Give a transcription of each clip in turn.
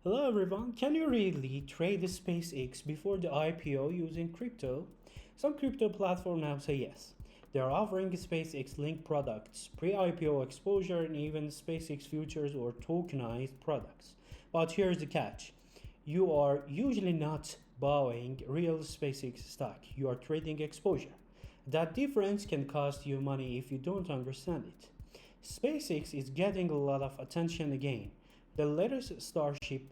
Hello everyone, can you really trade the SpaceX before the IPO using crypto? Some crypto platforms now say yes. They are offering SpaceX-linked products, pre-IPO exposure, and even SpaceX futures or tokenized products. But here's the catch. You are usually not buying real SpaceX stock, you are trading exposure. That difference can cost you money if you don't understand it. SpaceX is getting a lot of attention again. The latest Starship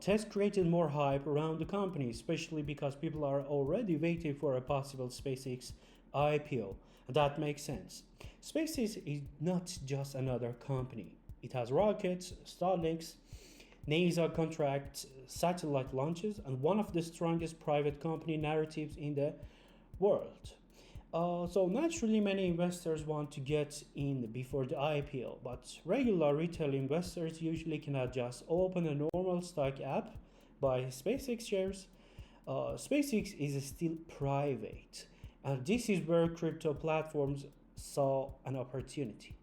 test created more hype around the company, especially because people are already waiting for a possible SpaceX IPO. That makes sense. SpaceX is not just another company. It has rockets, Starlinks, NASA contracts, satellite launches, and one of the strongest private company narratives in the world. So naturally, many investors want to get in before the IPO, but regular retail investors usually cannot just open a normal stock app, buy SpaceX shares. SpaceX is still private, and this is where crypto platforms saw an opportunity.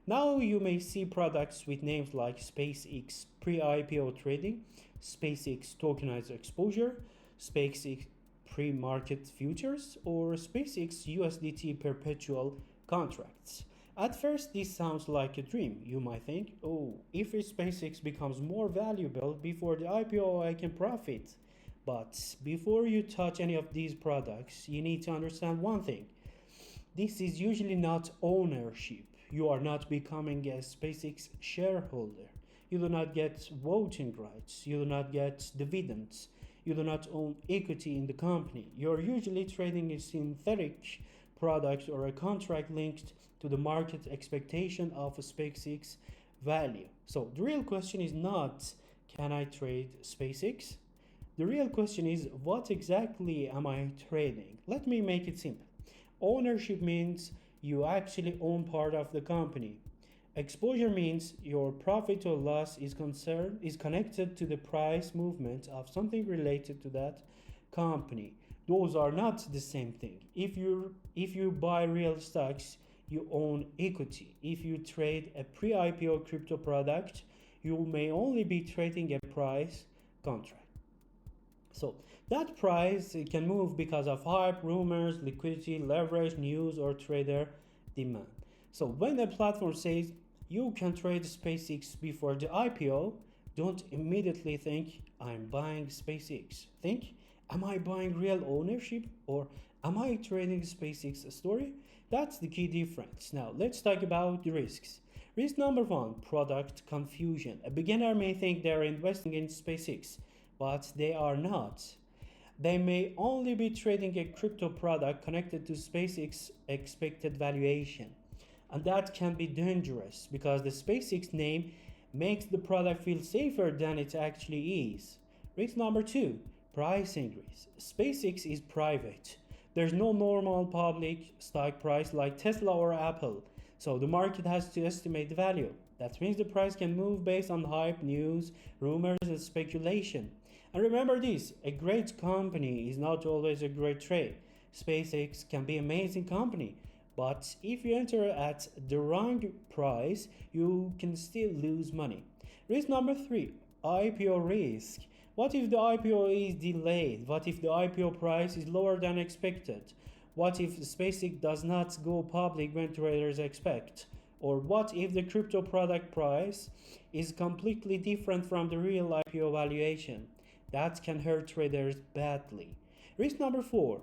Now you may see products with names like SpaceX pre-IPO trading, SpaceX tokenized exposure, SpaceX pre-market futures, or SpaceX USDT perpetual contracts. At first, this sounds like a dream. You might think, oh, if SpaceX becomes more valuable before the IPO, I can profit. But before you touch any of these products, you need to understand one thing. This is usually not ownership. You are not becoming a SpaceX shareholder. You do not get voting rights. You do not get dividends. You do not own equity in the company. You're usually trading a synthetic product or a contract linked to the market expectation of a SpaceX value. So the real question is not, can I trade SpaceX? The real question is, what exactly am I trading? Let me make it simple. Ownership means you actually own part of the company. Exposure means your profit or loss is connected to the price movement of something related to that company. Those are not the same thing. If you buy real stocks, you own equity. If you trade a pre-IPO crypto product, you may only be trading a price contract. So that price can move because of hype, rumors, liquidity, leverage, news, or trader demand. So when a platform says you can trade SpaceX before the IPO, don't immediately think I'm buying SpaceX. Think, am I buying real ownership or am I trading SpaceX story? That's the key difference. Now let's talk about the risks. Risk number one, product confusion. A beginner may think they're investing in SpaceX, but they are not. They may only be trading a crypto product connected to SpaceX expected valuation. And that can be dangerous because the SpaceX name makes the product feel safer than it actually is. Risk number two, pricing risk. SpaceX is private. There's no normal public stock price like Tesla or Apple. So the market has to estimate the value. That means the price can move based on hype, news, rumors, and speculation. And remember this, a great company is not always a great trade. SpaceX can be an amazing company, but if you enter at the wrong price, you can still lose money. Risk number three, IPO risk. What if the IPO is delayed? What if the IPO price is lower than expected? What if SpaceX does not go public when traders expect? Or what if the crypto product price is completely different from the real IPO valuation? That can hurt traders badly. Risk number four,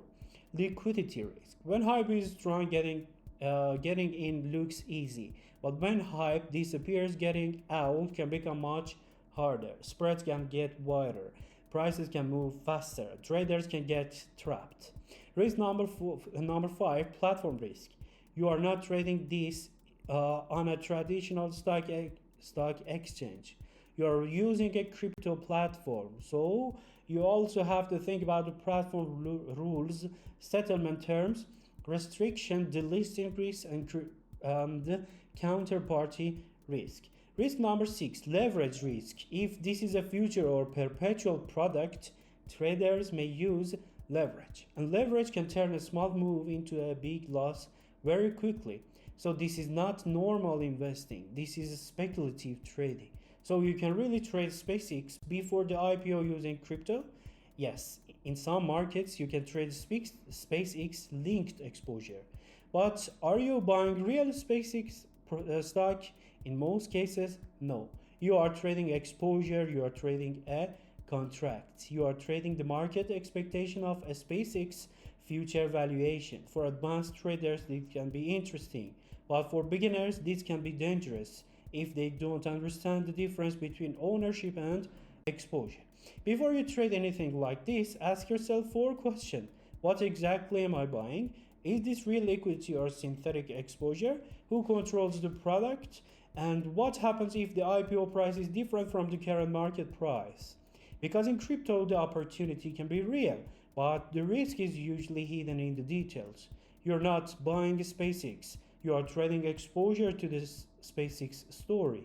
liquidity risk. When hype is strong, getting in looks easy. But when hype disappears, getting out can become much harder. Spreads can get wider. Prices can move faster. Traders can get trapped. Risk number five, platform risk. You are not trading this on a traditional stock exchange. You are using a crypto platform, so you also have to think about the platform rules, settlement terms, restriction, delisting risk, and counterparty risk. Risk number six, leverage risk. If this is a future or perpetual product, traders may use leverage, and leverage can turn a small move into a big loss very quickly. So this is not normal investing. This is speculative trading. So you can really trade SpaceX before the IPO using crypto. Yes, in some markets you can trade SpaceX-linked exposure. But are you buying real SpaceX stock? In most cases, no. You are trading exposure, you are trading a contract. You are trading the market expectation of a SpaceX future valuation. For advanced traders, this can be interesting, but for beginners, this can be dangerous if they don't understand the difference between ownership and exposure. Before you trade anything like this, ask yourself four questions. What exactly am I buying? Is this real liquidity or synthetic exposure? Who controls the product? And what happens if the IPO price is different from the current market price? Because in crypto, the opportunity can be real, but the risk is usually hidden in the details. You're not buying SpaceX, you are trading exposure to the SpaceX story.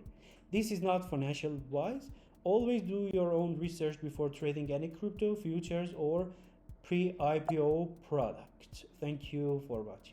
This is not financial advice. Always do your own research before trading any crypto, futures, or pre IPO product. Thank you for watching.